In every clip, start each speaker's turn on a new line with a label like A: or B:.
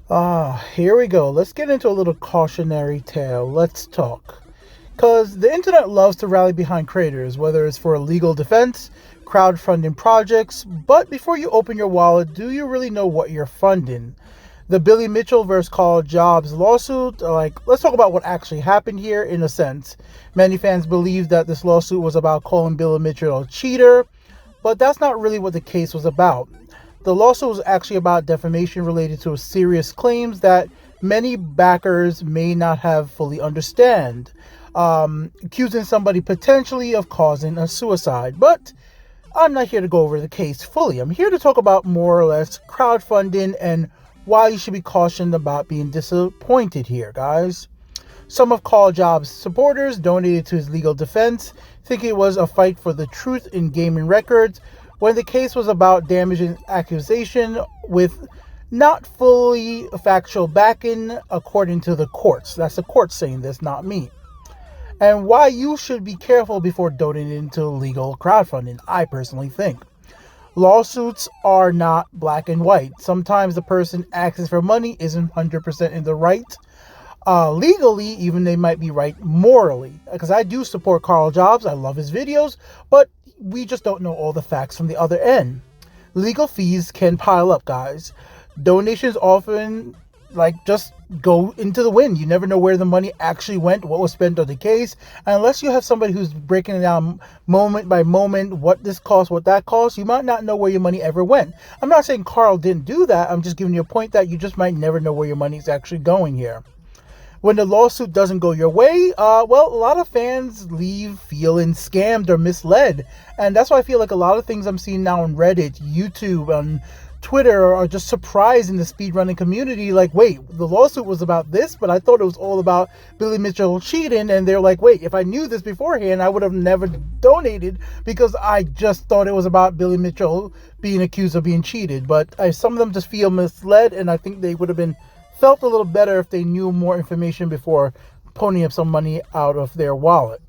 A: Here we go. Let's get into a little cautionary tale. Let's talk. Because the internet loves to rally behind creators, whether it's for legal defense, crowdfunding projects. But before you open your wallet, do you really know what you're funding? The Billy Mitchell versus Karl Jobst lawsuit, let's talk about what actually happened here in a sense. Many fans believe that this lawsuit was about calling Billy Mitchell a cheater, but that's not really what the case was about. The lawsuit was actually about defamation related to serious claims that many backers may not have fully understand, accusing somebody potentially of causing a suicide. But I'm not here to go over the case fully. I'm here to talk about more or less crowdfunding and why you should be cautioned about being disappointed here, guys. Some of Karl Jobst's supporters donated to his legal defense, thinking it was a fight for the truth in gaming records, when the case was about damaging accusation with not fully factual backing, according to the courts. That's the courts saying this, not me. And why you should be careful before donating to legal crowdfunding, I personally think. Lawsuits are not black and white. Sometimes the person asking for money isn't 100% in the right. Legally, even they might be right morally. Because I do support Karl Jobst. I love his videos. But we just don't know all the facts from the other end. Legal fees can pile up, guys. Donations often just go into the wind. You never know where the money actually went, what was spent on the case. And unless you have somebody who's breaking it down moment by moment, what this costs, what that costs, you might not know where your money ever went. I'm not saying Karl didn't do that. I'm just giving you a point that you just might never know where your money is actually going here. When the lawsuit doesn't go your way, a lot of fans leave feeling scammed or misled. And that's why I feel like a lot of things I'm seeing now on Reddit, YouTube, on Twitter are just surprised in the speedrunning community. Wait, the lawsuit was about this, but I thought it was all about Billy Mitchell cheating. And they're like, wait, if I knew this beforehand, I would have never donated because I just thought it was about Billy Mitchell being accused of being cheated. But some of them just feel misled, and I think they would have felt a little better if they knew more information before ponying up some money out of their wallet.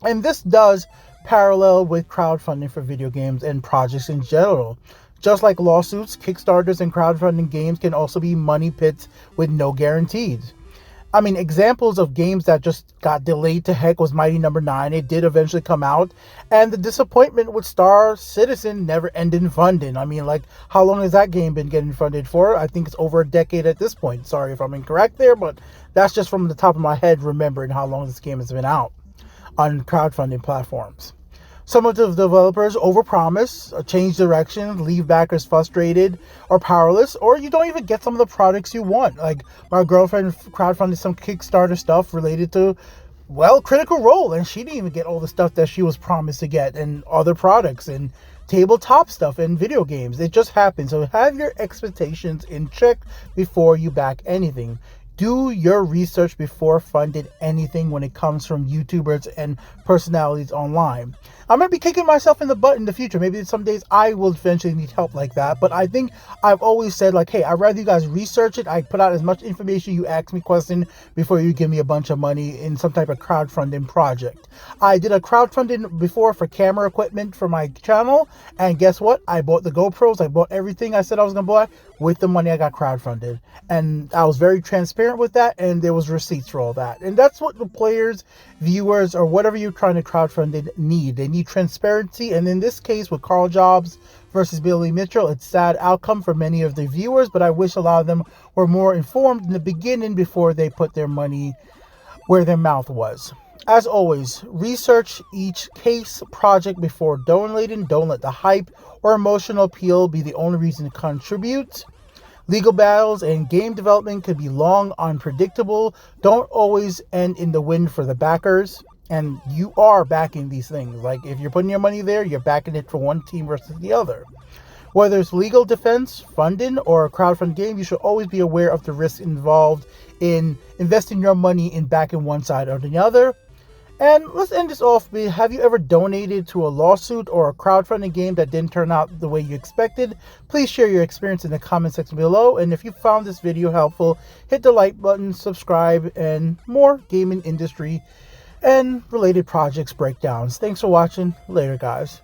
A: And this does parallel with crowdfunding for video games and projects in general. Just like lawsuits, Kickstarters and crowdfunding games can also be money pits with no guarantees. I mean, examples of games that just got delayed to heck was Mighty Number 9. It did eventually come out. And the disappointment with Star Citizen never ended in funding. I mean, how long has that game been getting funded for? I think it's over a decade at this point. Sorry if I'm incorrect there, but that's just from the top of my head remembering how long this game has been out on crowdfunding platforms. Some of the developers overpromise, change direction, leave backers frustrated or powerless, or you don't even get some of the products you want. Like my girlfriend crowdfunded some Kickstarter stuff related to, Critical Role, and she didn't even get all the stuff that she was promised to get, and other products, and tabletop stuff, and video games. It just happens. So have your expectations in check before you back anything. Do your research before funding anything when it comes from YouTubers and personalities online. I might be kicking myself in the butt in the future. Maybe some days I will eventually need help like that. But I think I've always said, hey, I'd rather you guys research it. I put out as much information. You ask me questions before you give me a bunch of money in some type of crowdfunding project. I did a crowdfunding before for camera equipment for my channel. And guess what? I bought the GoPros. I bought everything I said I was going to buy with the money I got crowdfunded. And I was very transparent with that. And there was receipts for all that. And that's what the players, viewers, or whatever you're trying to crowdfund need. They need transparency. And in this case with Karl Jobst versus Billy Mitchell, it's a sad outcome for many of the viewers, but I wish a lot of them were more informed in the beginning before they put their money where their mouth was. As always, research each case project before donating. Don't let the hype or emotional appeal be the only reason to contribute. Legal battles and game development can be long, unpredictable, don't always end in the win for the backers. And you are backing these things. If you're putting your money there, you're backing it for one team versus the other. Whether it's legal defense, funding, or a crowdfund game, you should always be aware of the risks involved in investing your money in backing one side or the other. And let's end this off with, have you ever donated to a lawsuit or a crowdfunding game that didn't turn out the way you expected? Please share your experience in the comment section below. And if you found this video helpful, hit the like button, subscribe, and more gaming industry and related projects breakdowns. Thanks for watching. Later, guys.